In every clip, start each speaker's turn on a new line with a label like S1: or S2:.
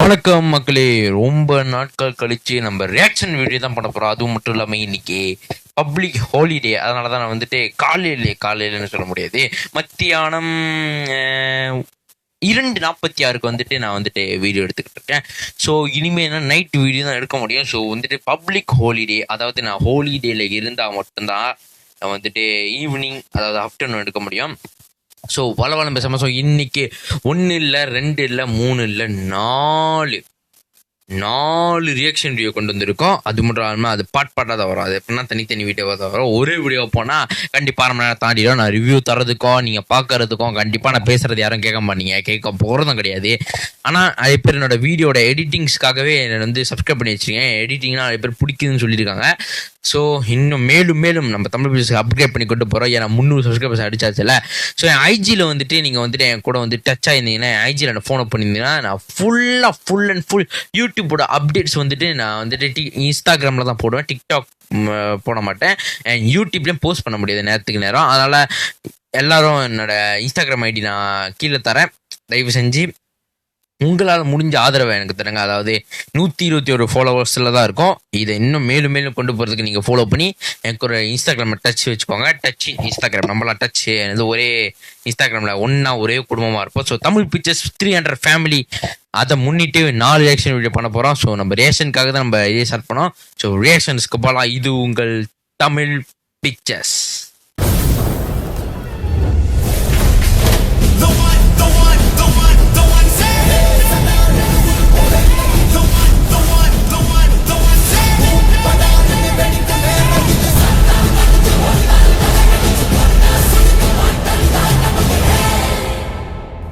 S1: வணக்கம் மக்களே. ரொம்ப நாட்கள் கழிச்சு நம்ம ரியாக்ஷன் வீடியோ தான் பண்ண போறோம். அதுவும் மட்டும் இல்லாமல் இன்னைக்கு பப்ளிக் ஹாலிடே, அதனால தான் நான் வந்துட்டு காலையிலன்னு சொல்ல முடியாது, மத்தியானம் 2:46 வந்துட்டு நான் வந்துட்டு வீடியோ எடுத்துக்கிட்டு இருக்கேன். ஸோ இனிமேல் நைட் வீடியோ தான் எடுக்க முடியும். ஸோ வந்துட்டு பப்ளிக் ஹாலிடே, அதாவது நான் ஹாலிடேல இருந்தால் மட்டும்தான் நான் வந்துட்டு ஈவினிங், அதாவது ஆஃப்டர்நூன் எடுக்க முடியும். ஸோ வளவளம் பேசாமல், ஸோ இன்னைக்கு 1 இல்லை 2 இல்லை 3 இல்லை 4 ரியாக்ஷன் வீடியோ கொண்டு வந்திருக்கோம். அது மட்டும் இல்லாமல் அது பாட்டாக தான் வரும். அது எப்படின்னா தனித்தனி வீடியோவாக தான் வரும். ஒரே வீடியோ போனால் கண்டிப்பாக 1/2 மணி நேரம் தாண்டிடும். நான் ரிவ்யூ தரதுக்கும் நீங்கள் பார்க்கறதுக்கும் கண்டிப்பாக நான் பேசுகிறது யாரும் கேட்க மாட்டீங்க, கேட்க போகிறதும் கிடையாது. ஆனால் அதே பேர் என்னோட வீடியோட எடிட்டிங்ஸ்க்காகவே என்னை வந்து சப்ஸ்கிரைப் பண்ணி வச்சுருக்கேன். எடிட்டிங்னா நிறைய பேர் பிடிக்குதுன்னு சொல்லியிருக்காங்க. ஸோ இன்னும் மேலும் நம்ம தமிழ் பிசினஸ் அப்கிரேட் பண்ணி கொண்டு போகிறோம். ஏன்னா 300 சப்ஸ்கிரைபர்ஸ் அடிச்சாச்சுல. ஸோ என் ஐஜியில் வந்துட்டு நீங்கள் வந்துட்டு என் கூட வந்து டச் ஆகிருந்தீங்கன்னா, என் ஐஜியில் என்ன ஃபோன் பண்ணியிருந்தீங்கன்னா, நான் ஃபுல் அண்ட் ஃபுல் யூடியூபோட அப்டேட்ஸ் வந்துட்டு நான் வந்துட்டு இன்ஸ்டாகிராமில் தான் போடுவேன். டிக்டாக் போட மாட்டேன். யூடியூப்லேயும் போஸ்ட் பண்ண முடியாது நேரத்துக்கு நேரம். அதனால் எல்லாரும் என்னோட இன்ஸ்டாகிராம் ஐடி நான் கீழே தரேன். தயவு செஞ்சு உங்களால் முடிஞ்ச ஆதரவை எனக்கு தருங்க. அதாவது 121 ஃபாலோவர்ஸில் தான் இருக்கும். இதை இன்னும் மேலும் கொண்டு போகிறதுக்கு நீங்கள் ஃபாலோ பண்ணி எனக்கு ஒரு இன்ஸ்டாகிராமில் டச் வச்சுக்கோங்க. டச் இன்ஸ்டாகிராம், நம்மளாம் டச் எனது ஒரே இன்ஸ்டாகிராமில் ஒரே குடும்பமாக இருப்போம். ஸோ தமிழ் பிக்சர்ஸ் 300 ஃபேமிலி, அதை முன்னிட்டு 4 ரியாக்ஷன் வீடியோ பண்ண போகிறோம். ஸோ நம்ம ரியாக்ஷனுக்காக தான் நம்ம இதே ஸ்டார்ட் பண்ணோம். ஸோ ரியாக்ஷன்ஸ்க்கு போகலாம். இது உங்கள் தமிழ் பிக்சர்ஸ்.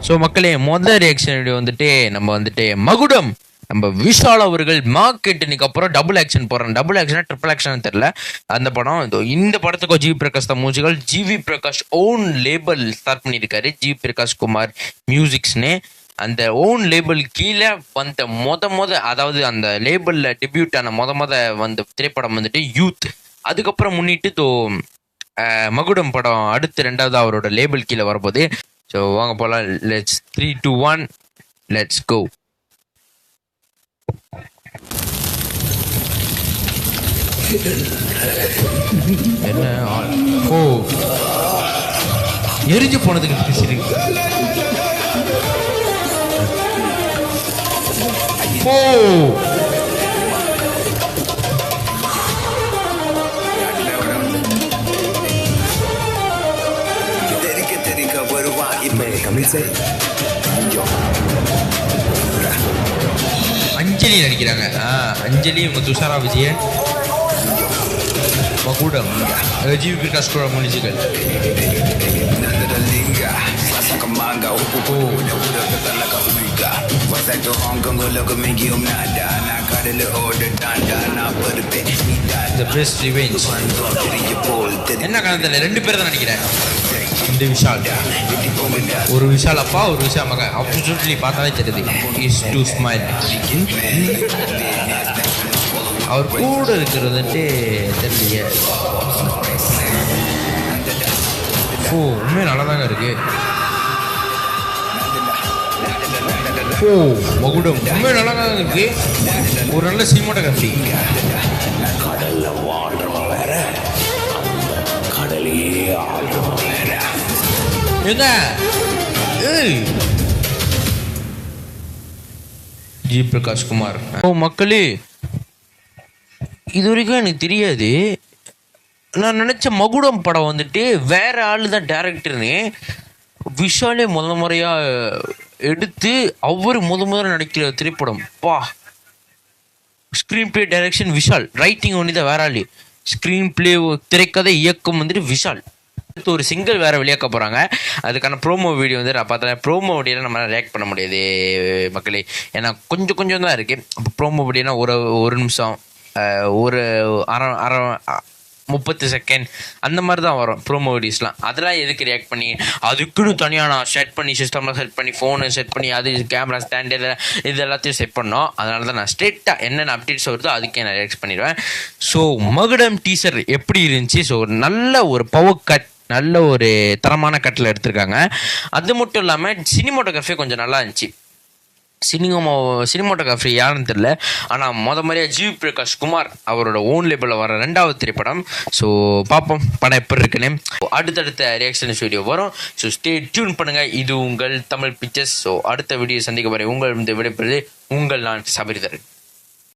S1: ஸோ மக்களே, முதல் ரியாக்ஷன் வீடியோ வந்துட்டு நம்ம வந்துட்டு மகுடம், நம்ம விஷால் அவர்கள் மார்க்கெட்டுக்கு அப்புறம் டபுள் ஆக்ஷன் போடுறோம். டபுள் ஆக்ஷனா ட்ரிபிள் ஆக்ஷன் தெரியல. அந்த படம், இந்த படத்துக்கு ஜிவி பிரகாஷ் தான் மூஞ்சிகள். GV Prakash own label start பண்ணியிருக்காரு, ஜிவி பிரகாஷ் குமார் மியூசிக்ஸ்னு. அந்த ஓன் லேபிள் கீழே வந்த அதாவது அந்த லேபிளில் டெபியூட் ஆன வந்த திரைப்படம் வந்துட்டு யூத். அதுக்கப்புறம் முன்னிட்டு மகுடம் படம் அடுத்து 2வது அவரோட லேபிள் கீழே வரப்போகுது. ஸோ வாங்க போகலாம். Let's 3, 2, 1 let's go. என்ன எரிஞ்சு போனதுக்கு பேசிருக்கு. அஞ்சலி நடிக்கிறாங்க. அஞ்சலி, இவங்க துஷாரா விஜயன், மகுடம், ஜிவி பிரகாஷ் கூட முனிசிகள். என்ன காரணத்தில் 2 பேர் தான் நடிக்கிறேன். இந்த விஷால், ஒரு விஷால் அப்பா, ஒரு விஷால் மகன். அப்சல்யூட்லி பார்த்தாலே தெரியுது, இஸ் டு ஸ்மைல். அவர் கூட இருக்கிறதுன்ட்டு தெரியலையே. உண்மையை நல்லா தாங்க இருக்கு. மகுடம் உண்மையை நல்லா தாங்க இருக்கு. ஒரு நல்ல சினிமாட்டோகிராஃபி. கடல்ல வாழ்றவன் வேற, கடலையே ஆழ்றவன் வேற. ஜி பிரகாஷ் குமார். மக்களே, இது வரைக்கும் எனக்கு தெரியாது. நான் நினைச்ச மகுடம் படம் வந்துட்டு வேற ஆளு தான் டேரக்டர்னு. விஷாலே முறையா எடுத்து அவர் முதல்ல நடிக்கிற திரைப்படம். Screen play direction Vishal, writing only தான் வேற ஆளு. ஸ்கிரீன் பிளே திரைக்கதை இயக்கம் வந்துட்டு விஷால். ஒரு சிங்கிள் வேற வெளியாக்க போறாங்க. அதுக்கான ப்ரோமோ வீடியோ வந்து நான் பார்த்தேன். ப்ரோமோ வீடியோல நம்ம ரியாக்ட் பண்ண முடியாது மக்களே, ஏன்னா கொஞ்சம் தான் இருக்கு. ப்ரோமோ வீடியோனா ஒரு நிமிஷம், ஒரு அரை 30 செகண்ட் அந்த மாதிரி தான் வரும் ப்ரோமோ வீடியோஸ்லாம். அதெல்லாம் எதுக்கு ரியாக்ட் பண்ணி, அதுக்குன்னு தனியாக நான் செட் பண்ணி, சிஸ்டம்லாம் செட் பண்ணி, ஃபோனு செட் பண்ணி, அது கேமரா ஸ்டாண்டு இது எல்லாத்தையும் செட் பண்ணோம். அதனால தான் நான் ஸ்ட்ரெயிட்டாக என்னென்ன அப்டேட்ஸ் வருதோ அதுக்கே நான் ரியாக்ட் பண்ணிடுவேன். ஸோ மகுடம் டீசர் எப்படி இருந்துச்சு? ஸோ நல்ல ஒரு பவர் கட், நல்ல ஒரு தரமான கட்டில் எடுத்திருக்காங்க. அது மட்டும் இல்லாமல் சினிமாட்டோகிராஃபி கொஞ்சம் நல்லா இருந்துச்சு. சினிமாட்டோகிராஃபி யாருன்னு தெரியல. ஆனால் மாதிரியாக ஜிவி பிரகாஷ் குமார் அவரோட ஓன் லேபிளில் வர 2வது திரைப்படம். ஸோ பார்ப்போம் படம் எப்படி இருக்குன்னு. அடுத்தடுத்த ரியாக்ஷன்ஸ் வீடியோ வரும். ஸோ ஸ்டே டியூன் பண்ணுங்கள். இது உங்கள் தமிழ் பிக்சர்ஸ். ஸோ அடுத்த வீடியோ சந்திக்க வரை உங்கள் விடைபெறுவது உங்கள் நான் சபரிதரன்.